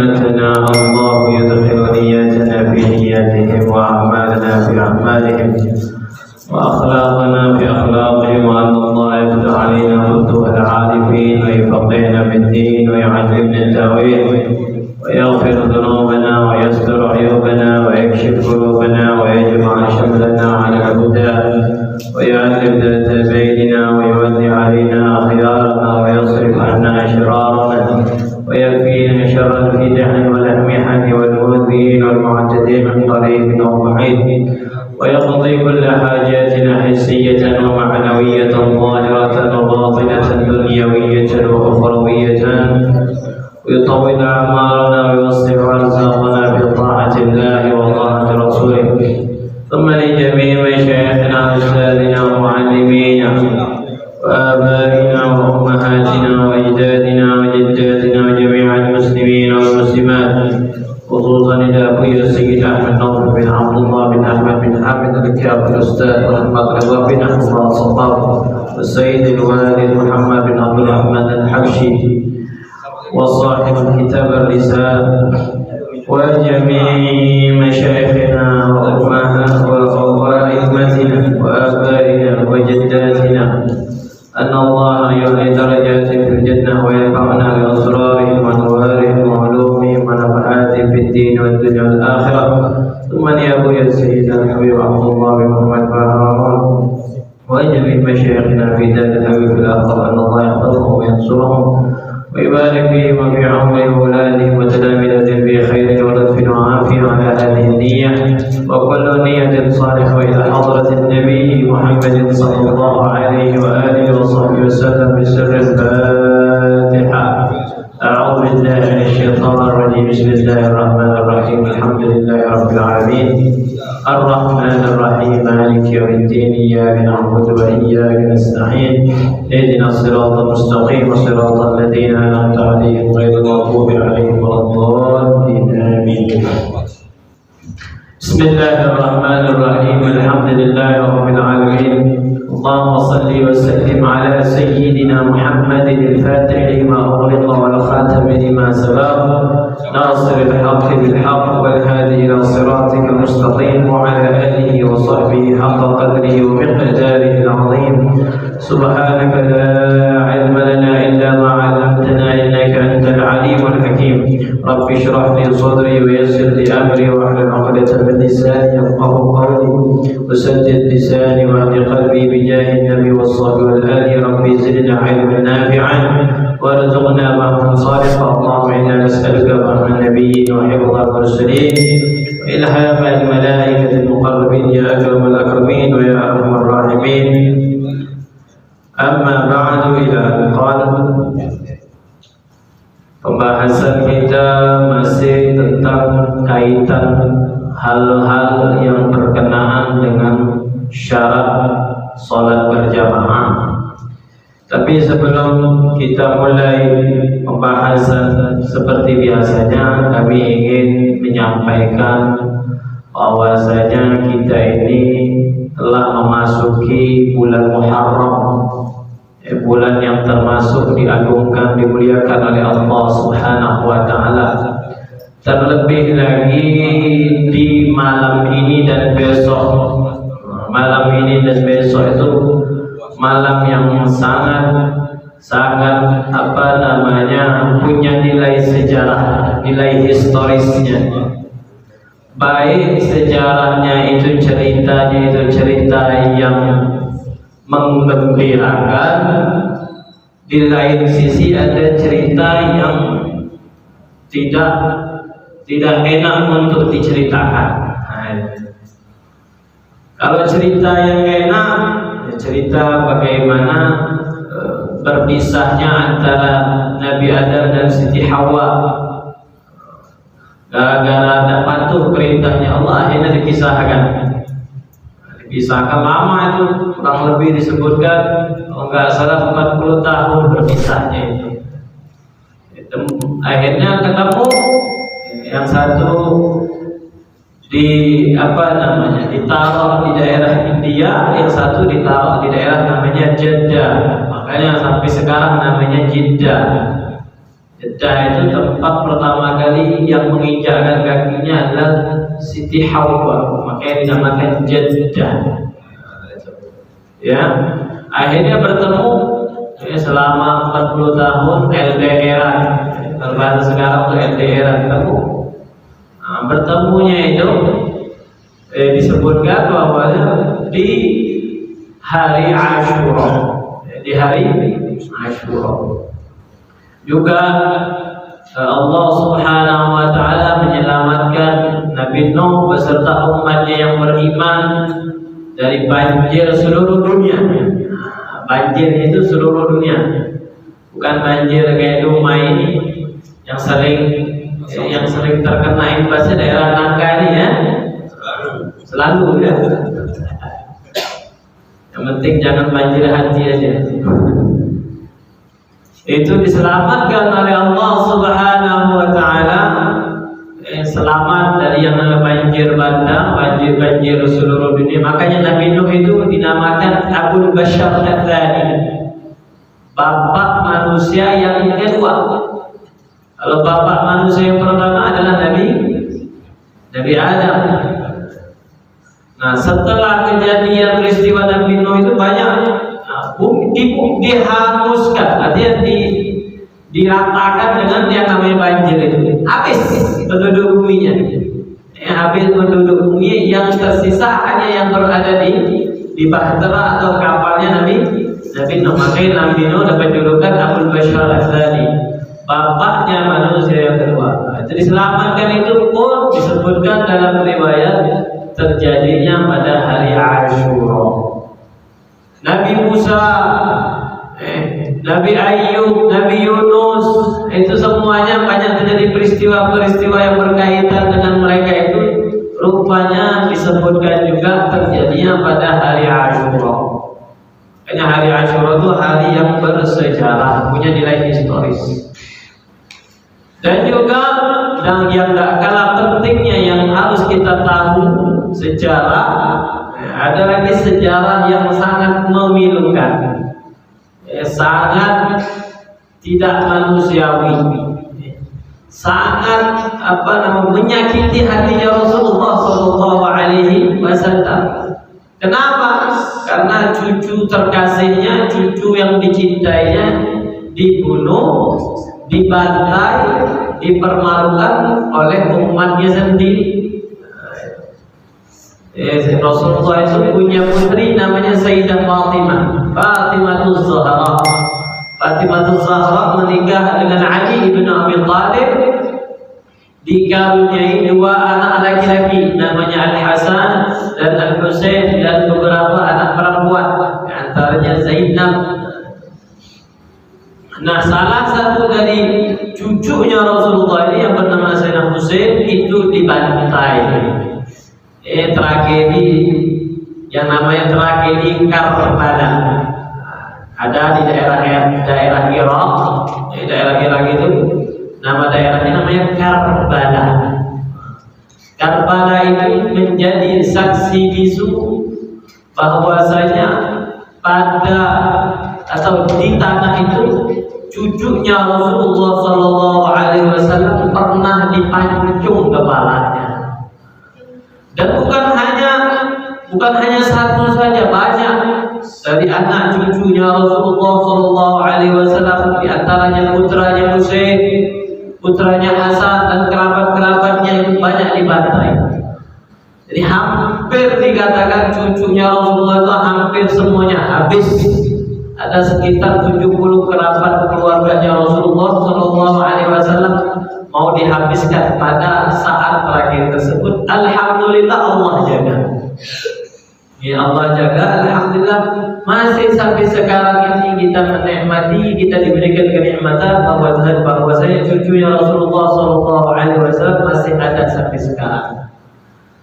نياتنا الله يدخل نياتنا في نياتهم وأعمالنا في أعمالهم وأخلاقنا في أخلاقهم وأن الله يفتح علينا فتوح العارفين ويفقهنا في الدين ويعلمنا التأويل ويغفر ذنوبنا ويستر عيوبنا ويكشف قلوبنا ويجمع شملنا على الهدى ويعلم ذات بيننا ويولي علينا خيارنا ويصرف عنا أشرارنا ويكفينا شر الفتن والأمحن والمؤذين والمعتدين من قريب وبعيد ويقضي كل حاجاتنا حسية ومعنوية ظاهرة وباطنة دنيوية وأخروية ويطول أعمارنا ويصلح أرزاقنا بطاعة الله وطاعة رسوله ثم لجميع مشايخنا وأستاذنا ومعلمينا وآبائنا وأمهاتنا وأجدادنا وجداتنا وجميع المسلمين والمسلمات خصوصا إلى أبي السيد أحمد نصر بن عبد الله بن أحمد بن حامد الكاف الأستاذ محمد رضا بن أحمد الصباح والسيد الوالد محمد بن عبد الرحمن الحبشي وصاحب كتاب الرسالة وجميع مشايخنا وأئمتنا وآبائنا وجداتنا أن الله يعلي درجاتهم في الجنة وينفعنا بأسرارهم وأنوارهم وعلومهم ونفحاتهم في الدين والدنيا والآخرة ثم يا أبويا السيد الحبيب عبد الله بن محمد هارون وجميع مشايخنا في دار الحبيب في الآخرة أن الله يحفظهم وينصرهم ويبارك فيهم وفي عمرهم وأولادهم وتلامذتهم في خير ولطف وعافية على هذه النية وكل نية صالحة إلى حضرة النبي محمد صلى الله عليه وآله وصحبه وسلم بسر الفاتحة. أعوذ بالله من الشيطان الرجيم. بسم الله الرحمن الرحيم. الحمد لله رب العالمين الرحمن الرحيم مالك يوم الدين إياك نعبد وإياك نستعين اهدنا الصراط المستقيم صراط الذين أنعمت عليهم غير المغضوب عليهم ولا الضالين آمين. بسم الله الرحمن الرحيم. الحمد لله رب العالمين. اللهم صل وسلم على سيدنا محمد الفاتح لما أغلق والخاتم لما سبق ناصر الحق بالحق والهادي إلى صراطك المستقيم وعلى آله وصحبه حق قدره ومقداره العظيم. سبحانك لا علم لنا إلا ما علمتنا إنك أنت العليم الحكيم. رب اشرح لي صدري ويسر لي أمري واحلل عقدة من لساني يفقهوا قولي وسدد لساني واهد قلبي بجاه النبي والصحب والآل. ربي زدنا علما نافعا وارزقنا فهما صالحا. اللهم إنا نسألك فهم النبيين وحفظ المرسلين وإلهام الملائكة المقربين يا أكرم الأكرمين ويا أرحم الراحمين. أما بعد إلى قال pembahasan kita masih tentang kaitan hal-hal yang berkenaan dengan syarat sholat berjamaah. Tapi sebelum kita mulai pembahasan seperti biasanya, kami ingin menyampaikan bahwasanya kita ini telah memasuki bulan Muharram, bulan yang termasuk diagungkan, dimuliakan oleh Allah Subhanahu wa taala. Terlebih lagi di malam ini dan besok. Malam ini dan besok itu malam yang sangat punya nilai sejarah, nilai historisnya. Baik sejarahnya itu ceritanya itu cerita yang menggembirakan, di lain sisi ada cerita yang tidak enak untuk diceritakan. Kalau cerita yang enak, cerita bagaimana berpisahnya antara Nabi Adam dan Siti Hawa. Gara-gara ada patuh perintahnya Allah, akhirnya dipisahkan. Dipisahkan lama itu, kurang lebih disebutkan kalau nggak salah 40 tahun berpisahnya itu. Akhirnya ketemu yang satu ditaruh di daerah India, yang satu ditaruh di daerah namanya Jeddah. Makanya sampai sekarang namanya Jeddah. Jeddah itu tempat pertama kali yang menginjakkan kakinya adalah Siti Hawa, makanya dinamakan Jeddah. Ya, akhirnya bertemu selama 40 tahun LDR. Kalau bahasa sekarang itu LDR ketemu. Nah, bertemunya itu disebutkan bahwa di hari Asyura, di hari Asyura juga Allah Subhanahu wa taala menyelamatkan Nabi Nuh beserta umatnya yang beriman dari banjir seluruh dunia. Nah, banjir itu seluruh dunia, bukan banjir kayak Dumai ini yang sering terkena imbasnya daerah Nangka ini ya. Selalu ya. Yang penting jangan banjir hati aja. Itu diselamatkan oleh Allah Subhanahu wa taala, selamat dari yang banjir bandang, banjir seluruh dunia. Makanya Nabi Nuh itu dinamakan Abul Bashar Ats-Tsani, bapak manusia yang kedua. Kalau bapak manusia yang pertama adalah Nabi Adam. Nah, setelah kejadian peristiwa Nabi Nuh itu banyak dihanguskan, artinya diratakan dengan yang namanya banjir itu. Habis penduduk buminya. Habis penduduk bumi, yang tersisa hanya yang berada di bahtera atau kapalnya Nabi Nuh. Makanya Nabi Nuh dapat julukan Abul Bashar Ats-Tsani, bapaknya manusia yang kedua. Jadi selamatkan itu pun disebutkan dalam riwayat terjadinya pada hari Asyura. Nabi Musa, Nabi Ayub, Nabi Yunus, itu semuanya banyak terjadi peristiwa-peristiwa yang berkaitan dengan mereka itu rupanya disebutkan juga terjadinya pada hari Asyura. Karena hari Asyura itu hari yang bersejarah, punya nilai historis. Dan juga yang tak kalah pentingnya yang harus kita tahu sejarah, ada lagi sejarah yang sangat memilukan, sangat tidak manusiawi, sangat menyakiti hatinya Rasulullah SAW. Kenapa? Karena cucu terkasihnya, cucu yang dicintainya dibunuh, dibantai, dipermalukan oleh umatnya sendiri. Rasulullah itu punya putri namanya Sayyidah Fatimah Zahra. Fatimah Zahra menikah dengan Ali bin Abi Thalib, dikaruniai 2 anak laki-laki namanya Al-Hasan dan Al-Husain, dan beberapa anak perempuan, antaranya Zainab. Nah, salah satu dari cucunya Rasulullah ini yang bernama Sayyidina Husain itu dibantai. Tragedi yang namanya tragedi Karbala. Ada di daerah Irak. Daerah Irak itu nama daerahnya namanya Karbala. Karbala itu menjadi saksi bisu bahwasanya pada atau di tanah itu cucunya Rasulullah SAW pernah dipancung kepalanya. Dan bukan hanya satu saja, banyak dari anak cucunya Rasulullah SAW, di antaranya putranya Husain, putranya Hasan, dan kerabat-kerabatnya itu banyak dibantai. Jadi hampir dikatakan cucunya Rasulullah itu hampir semuanya habis. Ada sekitar 70 kerabat keluarganya Rasulullah SAW mau dihabiskan pada saat terakhir tersebut. Alhamdulillah Allah jaga. Ya Allah jaga, alhamdulillah masih sampai sekarang ini kita menikmati, kita diberikan kenikmatan bahwa saya cucunya Rasulullah SAW masih ada sampai sekarang.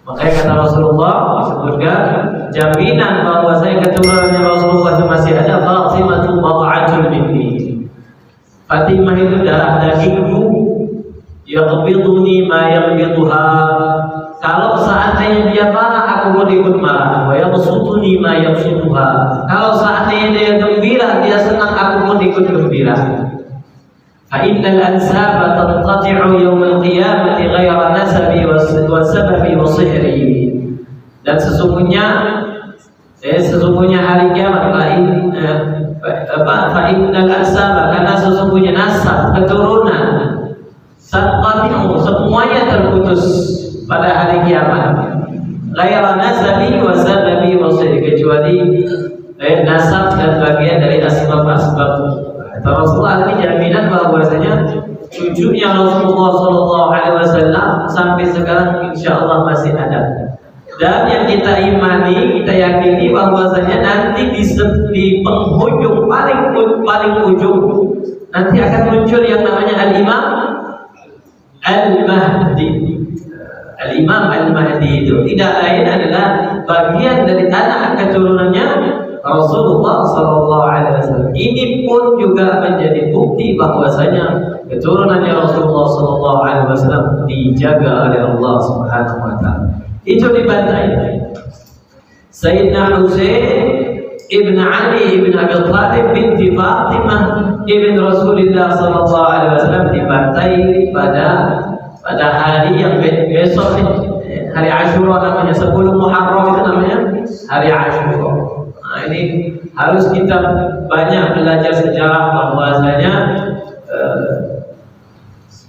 Makanya kata Rasulullah disebutkan jaminan bahwa saya keturunannya Rasulullah itu masih ada. Fatimah itu wad'atul minni. Fatimah itu darah dagingku. Yaqbiduni ma yaqbiduha. Kalau seandainya dia marah, aku pun ikut marah. Wa yabsutuni ma yabsutuha. Kalau seandainya dia gembira, dia senang, aku pun ikut gembira. innal ansaba tanqati'u yawmal qiyamati ghaira nasabi wa sababi wa sihri. Dan sesungguhnya hari kiamat fa innal ansaba, karena sesungguhnya nasab, keturunan, tanqati'u, semuanya terputus pada hari kiamat. Ghaira nasabi wa sababi wa sihri, kecuali nasab dan bagian dari asbab-asbab. Rasulullah ini jaminan bahwasanya cucunya Rasulullah SAW sampai sekarang insya Allah masih ada. Dan yang kita imani, kita yakini bahwasanya nanti di penghujung paling ujung nanti akan muncul yang namanya Al-Imam Al-Mahdi. Al-Imam Al-Mahdi itu tidak lain adalah bagian dari anak keturunannya Rasulullah SAW. Ini pun juga menjadi bukti bahwasanya keturunannya Rasulullah SAW dijaga oleh Allah Subhanahu Wa Taala. Itu dibantai. Sayyidina Husain ibn Ali ibn Abi Thalib binti Fatimah ibn Rasulullah SAW dibantai pada hari yang besok, hari Ashura namanya, 10 Muharram itu namanya hari Ashura. Nah, ini harus kita banyak belajar sejarah bahwasanya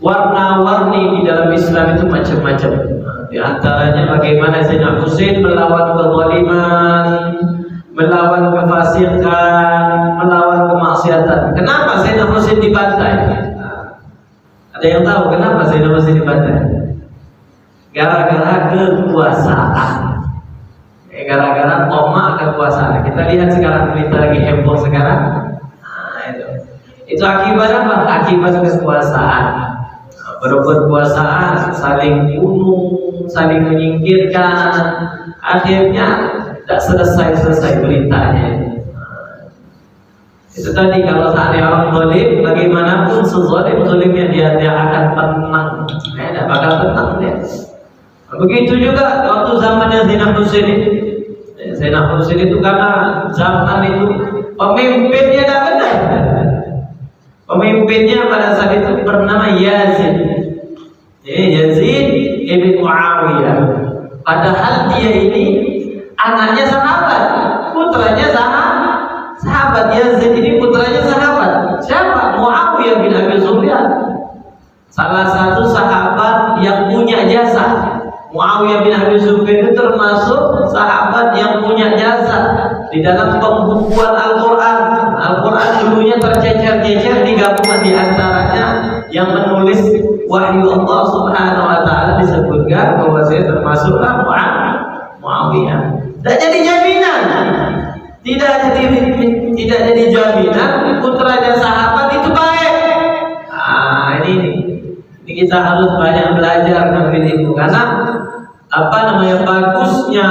warna-warni di dalam Islam itu macam-macam. Di antaranya bagaimana Sayyidina Husain melawan kezaliman, melawan kefasikan, melawan kemaksiatan. Kenapa Sayyidina Husain dibantai? Ada yang tahu kenapa Sayyidina Husain dibantai? Gara-gara kekuasaan. Gara-gara tomak kekuasaan. Kita lihat sekarang berita lagi heboh sekarang. Nah, itu akibat apa? Akibat kekuasaan. Berebut kekuasaan, saling bunuh, saling menyingkirkan. Akhirnya tidak selesai beritanya. Itu tadi, kalau saatnya orang zalim, bagaimanapun sezalim-zalimnya dia akan tenang. Tidak bakal tenang dia. Begitu juga waktu zamannya Sayyidina Husain. Sayyidina Husain itu karena zaman itu pemimpinnya tidak benar. Pemimpinnya pada saat itu bernama Yazid. Yazid ibn Muawiyah. Padahal dia ini anaknya sahabat, putranya sahabat. Yazid ini putranya sahabat. Siapa? Muawiyah bin Abi Sufyan. Salah satu sahabat yang punya jasa. Muawiyah bin Abi Sufyan itu termasuk sahabat yang punya jasa di dalam pembukuan Al-Quran. Al-Quran dulunya tercecer-cecer, digabungkan di antaranya yang menulis wahyu Allah Subhanahu Wa Taala disebutkan bahwa saya termasuklah Muawiyah. Tidak jadi jaminan, tidak jadi jaminan putranya sahabat itu baik. Nah, ini kita harus banyak belajar nanti itu, karena bagusnya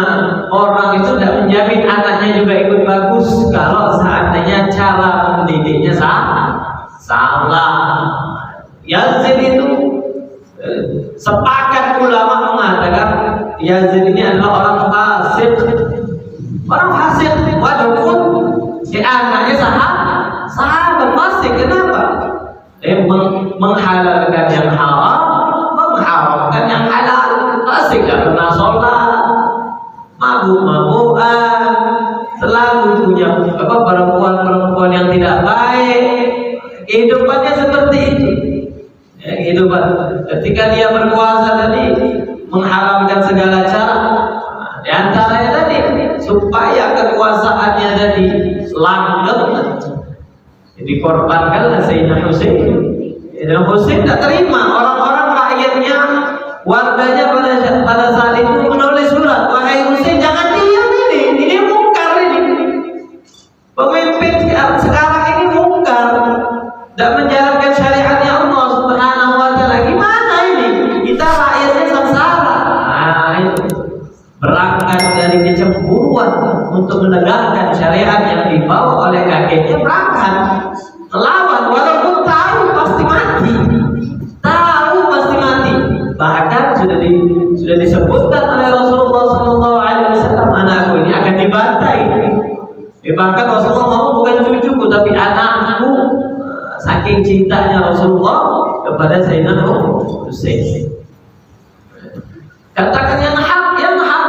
orang itu tidak menjamin anaknya juga ikut bagus kalau seandainya cara mendidiknya salah. Yazid itu sepakat ulama mengatakan Yazid ini adalah orang fasik. Walaupun anaknya sahabat fasik. Kenapa? Menghalalkan yang haram, mengharamkan yang halal. Fasik, gak pernah sholat, mabuk-mabukan, selalu punya perempuan-perempuan yang tidak baik. Kehidupannya seperti itu. Kehidupan ketika dia berkuasa tadi mengharamkan segala cara. Di antaranya tadi supaya kekuasaannya tadi langgeng, dikorbankanlah Sayyidina Husain. Sayyidina Husain tidak terima orang-orang rakyatnya, warganya pada saat itu menulis surat, wahai Husain jangan diam, ini mungkar ini. Pemimpin sekarang ini mungkar, tidak menjalankan syariatnya Allah Subhanahu Wa Taala. Gimana ini? Kita rakyatnya sengsara. Nah, itu berangkat dari kecemburuan untuk menegakkan syariat yang dibawa oleh kakeknya, berangkat melawan walaupun tahu pasti mati. Bahkan sudah disebutkan oleh Rasulullah SAW, anakku ini akan dibantai. Bahkan Rasulullah ngomong bukan cucuku tapi anakku. saking cintanya Rasulullah kepada Sayyidina Husain. Katakan yang hak,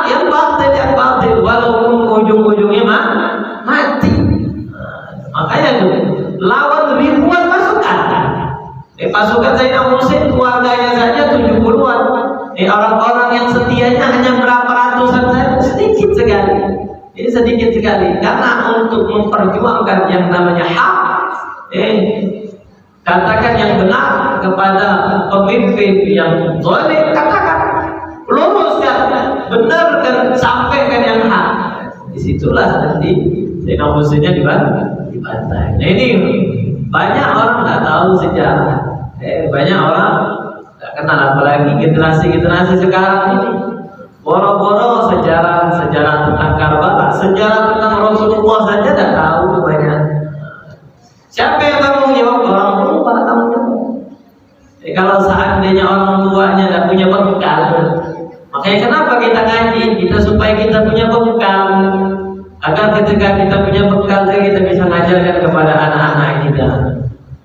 yang batil, walaupun ujung-ujungnya mati. Makanya tuh lawan ribuan pasukan. Pasukan Sayyidina Husain keluarganya saja 70-an. Orang-orang yang setianya hanya berapa ratusan saja, sedikit sekali. Ini sedikit sekali. Karena untuk memperjuangkan yang namanya hak, katakan yang benar kepada pemimpin yang zalim, katakan luruskan, benarkan, sampaikan yang hak. Disitulah nanti Sayyidina Husainnya dibantai. Nah ini banyak orang nggak tahu sejarah, banyak orang nggak kenal, apalagi generasi sekarang ini. Boro-boro sejarah tentang Karbala, sejarah tentang Rasulullah saja tidak tahu banyak. Siapa yang tanggung jawab? Orang tua tanggung jawab. Kalau seandainya orang tuanya tidak punya bekal, makanya kenapa kita ngaji? Supaya kita punya bekal, agar ketika kita punya bekal, kita bisa mengajarkan kepada anak-anak kita.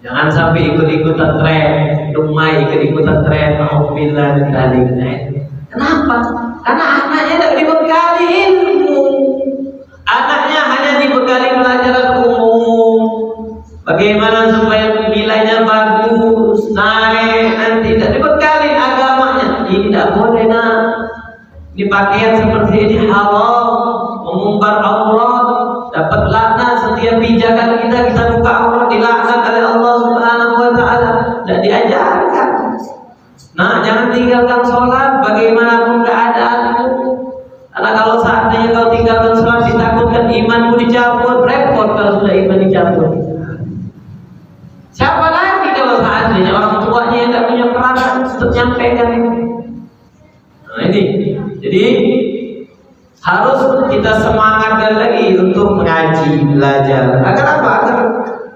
Jangan sampai ikut-ikutan tren, ikut-ikutan tren, alhamdulillah dan lain-lain. Kenapa? Karena anaknya tidak dibekali ilmu. Anaknya hanya dibekali pelajaran umum. Bagaimana supaya nilainya bagus, naik, nanti tidak dibekali agamanya. Tidak boleh Ini pakaian seperti ini haram, mengumbar aurat, dapat laknat. Setiap pijakan kita buka aurat dilaknat oleh Allah Subhanahu wa taala. Tidak diajarkan. Jangan tinggalkan sholat bagaimanapun keadaanmu. Karena kalau seandainya kau tinggalkan sholat, ditakutkan imanmu dicabut. Repot kalau sudah iman dicabut. Siapa lagi kalau seandainya orang tuanya yang tidak punya peranan untuk menyampaikan ini? Ini. Jadi harus kita semangatkan lagi untuk mengaji, belajar. Agar apa? Agar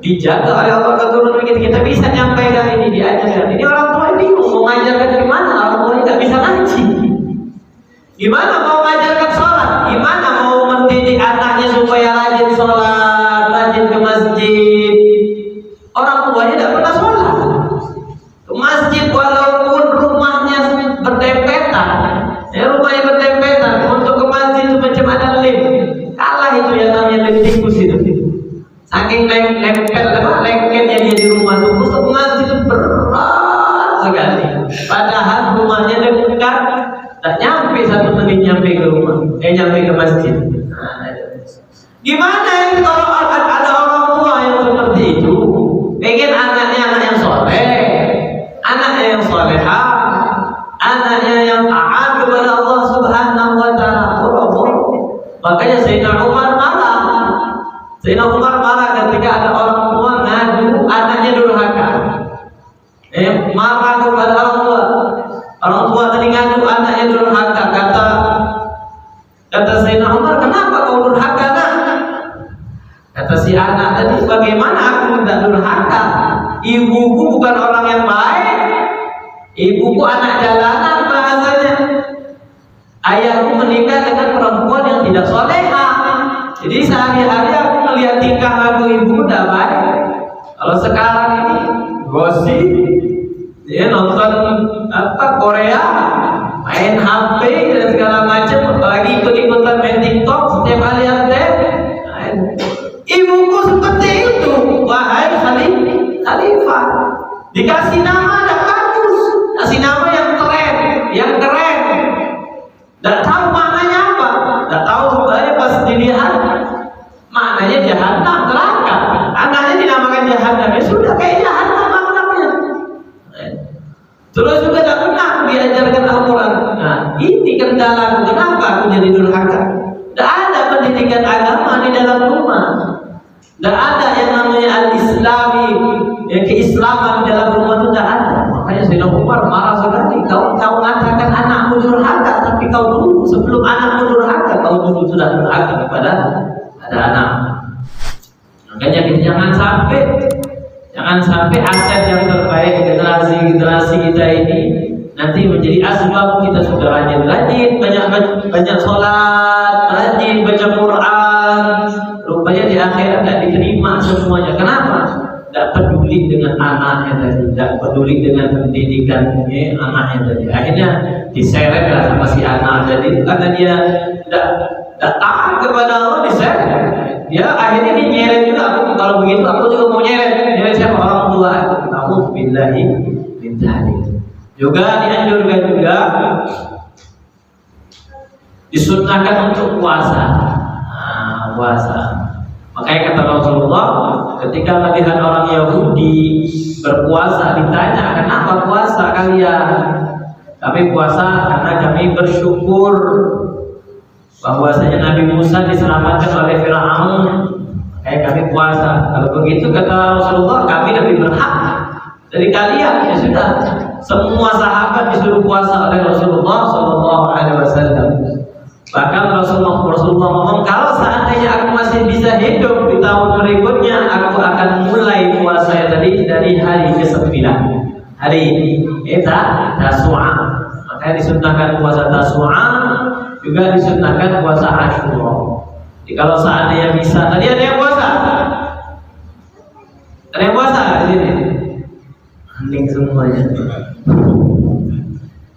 dijaga oleh Allah keturunan kita bisa nyampaikan ini, diajarkan. Ini orang tua bingung mau mengajarkan gimana, orang tua nggak bisa ngaji. Gimana mau mengajarkan sholat? Gimana mau mendidik anaknya supaya rajin sholat, rajin ke masjid? Orang tuanya tidak pernah sholat. Ke masjid walaupun rumahnya berdempetan, rumahnya berdempetan, untuk ke masjid itu macam ada lem. Kalah itu yang namanya lem tikus itu. Saking lengketnya dia di rumah itu, untuk masjid itu berat sekali. Padahal rumahnya dekat, tak nyampe 1 menit nyampe ke rumah, nyampe ke masjid. Gimana ini kalau ada orang tua yang seperti itu? Pengen anaknya anak yang soleh, anaknya yang soleha, anaknya yang taat kepada Allah Subhanahu wa taala. Makanya Sayyidina Umar marah. Sayyidina Umar marah ketika ada orang tua ngadu anaknya durhaka. Marah kepada orang tua. Orang tua tadi ngadu anaknya durhaka. Kata Sayyidina Umar, kenapa kau durhaka nak? Kata si anak tadi, bagaimana aku tidak durhaka? Ibuku bukan orang yang baik. Ibuku anak jalanan bahasanya. Ayahku menikah dengan perempuan yang tidak soleha. Jadi sehari-hari aku melihat tingkah laku ibu tidak baik. Kalau sekarang ini gosip, dia nonton Korea, main HP dan segala macam, apalagi ikut-ikutan main TikTok setiap hari update. Ibuku seperti itu, wahai Khalifah. Dikasih nama tidak bagus, kasih nama yang keren. Tidak tahu maknanya apa, tidak tahu sebenarnya pas dilihat maknanya jahanam, neraka. Anaknya dinamakan jahanam, ya sudah kayak jahanam maknanya. Terus juga tidak pernah diajarkan Al-Quran. Ini kendala, kenapa aku jadi durhaka? Tidak ada pendidikan agama di dalam rumah. Tidak ada yang namanya al-Islami, keislaman di dalam rumah itu tidak ada. Makanya Sayyidina Umar marah sekali. Kau mengatakan anakmu durhaka, tapi kau dulu sebelum anakmu durhaka, kau dulu sudah durhaka kepada anak. Makanya kita jangan sampai aset yang terbaik generasi kita ini nanti menjadi asbab kita sudah rajin, banyak sholat, rajin baca Quran, rupanya di akhirat tidak diterima semuanya. Kenapa? Tidak peduli peduli dengan anaknya tadi, tidak peduli dengan pendidikannya anaknya tadi. Akhirnya diseret lah sama si anak tadi karena dia tidak taat kepada Allah, diseret. Dia akhirnya dia nyeret juga. Aku kalau begitu aku juga mau nyeret siapa orang tua. Alhamdulillah min dzalik. Juga dianjurkan juga disunnahkan untuk puasa. Puasa. Makanya kata Rasulullah, ketika melihat orang Yahudi berpuasa, ditanya, kenapa puasa kalian? Kami puasa karena kami bersyukur bahwasanya Nabi Musa diselamatkan oleh Firaun. Makanya kami puasa. Kalau begitu kata Rasulullah, kami lebih berhak dari kalian. Ya sudah, semua sahabat disuruh puasa oleh Rasulullah SAW. Bahkan Rasulullah ngomong, kalau seandainya aku masih bisa hidup di tahun berikutnya, aku akan mulai puasa tadi dari hari ke-9. Hari Tasu'a. Makanya disunnahkan puasa Tasu'a, juga disunnahkan puasa Asyura. Jadi kalau seandainya bisa, tadi ada yang puasa? Ada yang puasa di sini? Hening semuanya.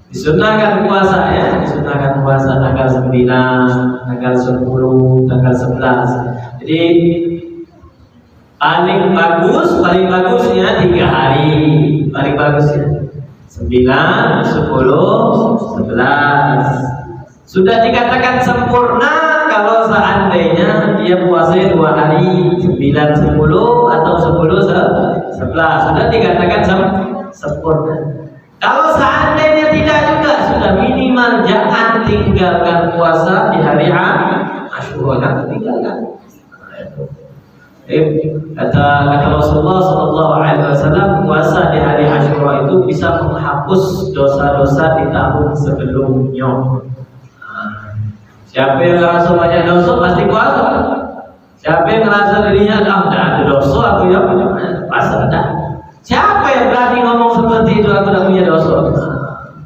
Disunahkan puasa ya, disunahkan puasa tanggal 9, tanggal 10, tanggal 11. Jadi paling bagusnya 3 hari, paling bagusnya 9, 10, 11. Sudah dikatakan sempurna kalau seandainya dia puasanya 2 hari, 9, 10 atau 10, 11. Sudah dikatakan sempurna. Kalau seandainya tidak juga, sudah minimal jangan tinggalkan puasa di hari Asyura, jangan tinggalkan. Kata Rasulullah SAW, puasa di hari Asyura itu bisa menghapus dosa-dosa di tahun sebelumnya. Siapa yang merasa banyak dosa pasti puasa. Siapa yang merasa dirinya tidak ada dosa, aku ya puasa dah. Siapa yang berani ngomong seperti itu, aku tidak punya dosa?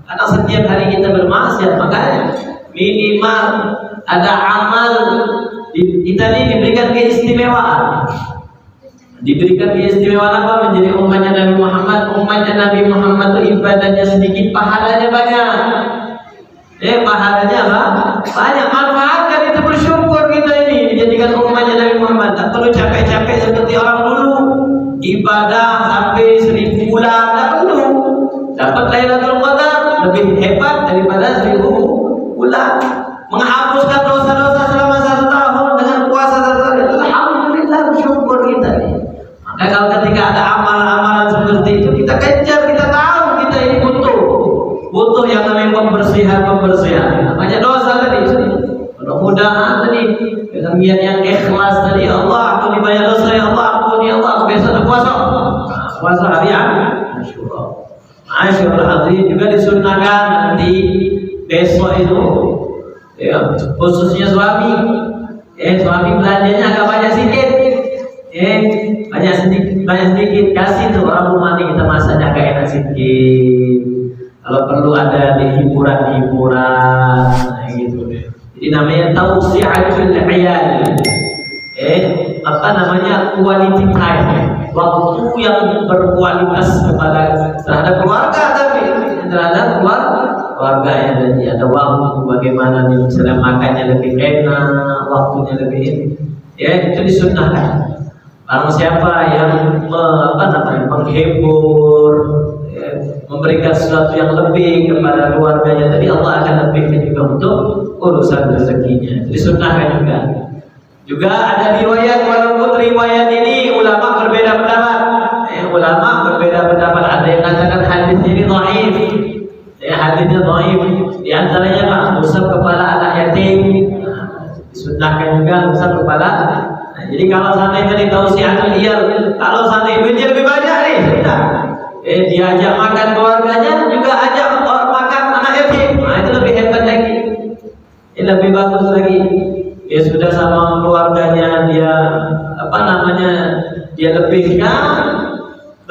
Karena setiap hari kita bermaksiat, makanya minimal ada amal. Kita ini diberikan keistimewaan. Diberikan keistimewaan apa? Menjadi umatnya Nabi Muhammad. Umatnya Nabi Muhammad itu ibadahnya sedikit, pahalanya banyak. Pahalanya apa? Banyak. Manfaatkan itu, bersyukur kita ini dijadikan umatnya Nabi Muhammad. Tak perlu capek-capek seperti orang dulu. Ibadah sampai 1000 bulan tak perlu. Dapat Lailatul Qadar lebih hebat daripada 1000 bulan. Menghapuskan dosa-dosa selama 1 tahun dengan puasa 1 tahun. Alhamdulillah, bersyukur kita nih. Maka kalau ketika ada amalan-amalan seperti itu, kita kejar, kita tahu kita ini butuh yang namanya pembersihan. Namanya dosa tadi. Mudah-mudahan tadi dengan niat yang ikhlas tadi, Allah aku dibayar dosa ya Allah, ampun ya Allah, aku besok puasa hari Asyura. Asyura hari juga disunnahkan nanti besok itu, ya, khususnya suami. Suami belanjanya agak banyak sedikit. Banyak sedikit kasih tuh orang rumah nih, kita masaknya agak enak sedikit. Kalau perlu ada di hiburan gitu. Jadi namanya tausi'atul 'iyal. Quality time. Waktu yang berkualitas terhadap keluarga, tapi terhadap keluarganya tadi ada waktu bagaimana nih, misalnya makannya lebih enak, waktunya lebih itu disunnahkan. Barang siapa yang menghibur, memberikan sesuatu yang lebih kepada keluarganya tadi, Allah akan lebihkan juga untuk urusan rezekinya. Jadi sunnahkan juga. Juga ada riwayat, walaupun riwayat ini ulama berbeda pendapat. Ada yang mengatakan hadis ini dhaif. Hadisnya dhaif. Di antaranya usap kepala anak yatim. Disunnahkan juga usap kepala. Jadi kalau seandainya tadi tausi'atul 'iyal, kalau seandainya duitnya lebih banyak nih, sudah. Diajak makan keluarganya, juga ajak makan anak yatim. Itu lebih hebat lagi. Ini lebih bagus lagi. Dia sudah sama keluarganya, dia dia lebihkan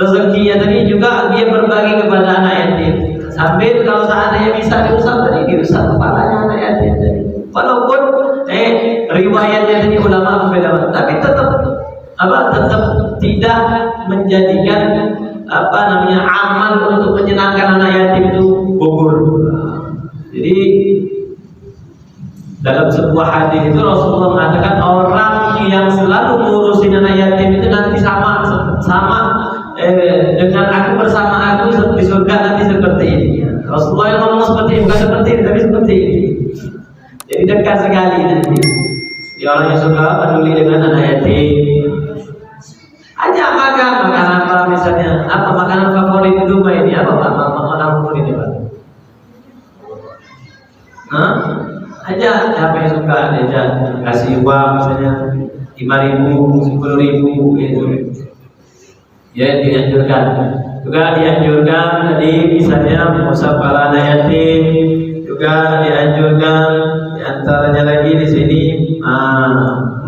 rezekinya tadi, juga dia berbagi kepada anak yatim. Sambil kalau seandainya bisa diusap tadi, diusap kepalanya anak yatim tadi. Walaupun riwayatnya tadi ulama berbeda, tapi tetap tidak menjadikan amal untuk menyenangkan anak yatim itu gugur. Jadi dalam sebuah hadis itu Rasulullah mengatakan orang yang selalu ngurusin anak yatim itu nanti sama dengan aku bersama aku di surga nanti seperti ini. Rasulullah yang ngomong seperti ini, bukan seperti ini, tapi seperti ini. Jadi dekat sekali nanti. Ya, orang yang suka peduli dengan anak yatim. Ajak makan apa misalnya? Apa makanan favorit di rumah ini? Apa makanan favorit ini, Pak? Aja siapa yang suka aja kasih uang misalnya 5.000, 10.000 gitu. Ya, dianjurkan. Juga dianjurkan tadi misalnya musyawarah anak yatim, juga dianjurkan diantaranya lagi di sini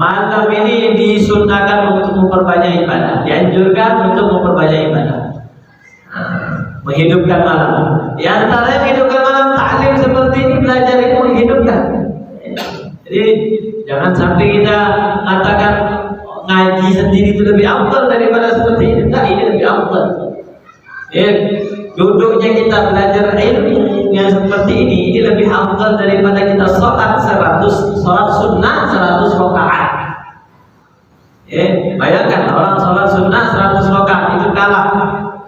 malam ini disunahkan untuk memperbanyak ibadah, dianjurkan untuk memperbanyak ibadah, menghidupkan malam. Di antaranya menghidupkan malam taklim seperti ini, belajar itu menghidupkan. Jadi jangan sampai kita mengatakan ngaji sendiri itu lebih afdal daripada seperti ini. Enggak, ini lebih afdal. Duduknya kita belajar ilmu yang seperti ini lebih afdal daripada kita sholat sunnah 100 rakaat. Bayangkan orang sholat sunnah 100 rakaat itu kalah,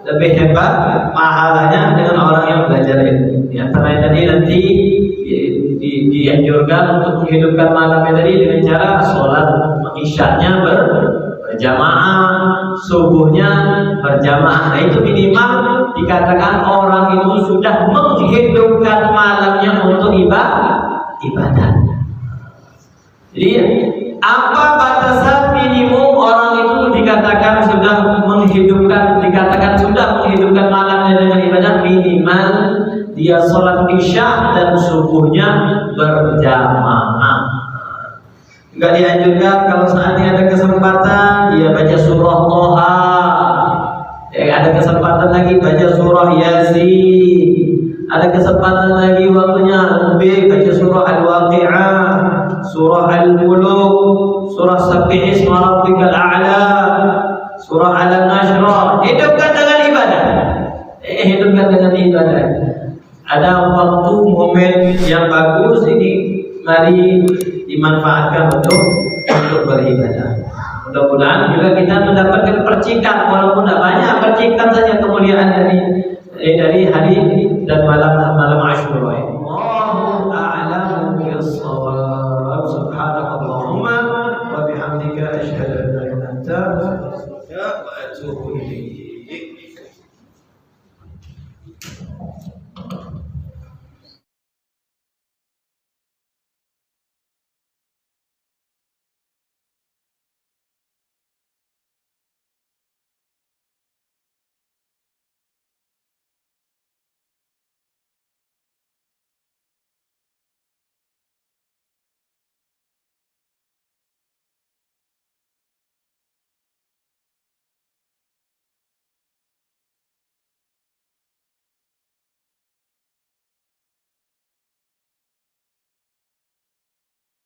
lebih hebat pahalanya dengan orang yang belajar ilmu. Di antara tadi nanti dianjurkan untuk menghidupkan malamnya tadi dengan cara sholat isyaknya berjamaah, subuhnya berjamaah. Nah, itu minimal dikatakan orang itu sudah menghidupkan malamnya untuk ibadah. Jadi apa batasan minimum orang itu dikatakan sudah menghidupkan malamnya dengan ibadah? Minimal dia sholat isya dan subuhnya berjamaah. Juga dianjurkan kalau saatnya ada kesempatan dia baca surah Toha. Ada kesempatan lagi baca surah Yasin. Ada kesempatan lagi waktunya lebih baca surah Al-Waqi'ah, surah Al-Muluk, surah Sabbih Isma Rabbikal A'la, surah Al-Nashrah. Hidupkan dengan ibadah. Ada waktu momen yang bagus ini, mari dimanfaatkan untuk beribadah. Mudah-mudahan juga kita mendapatkan percikan, walaupun tidak banyak, percikan saja kemuliaan dari hari dan malam Asyura ini.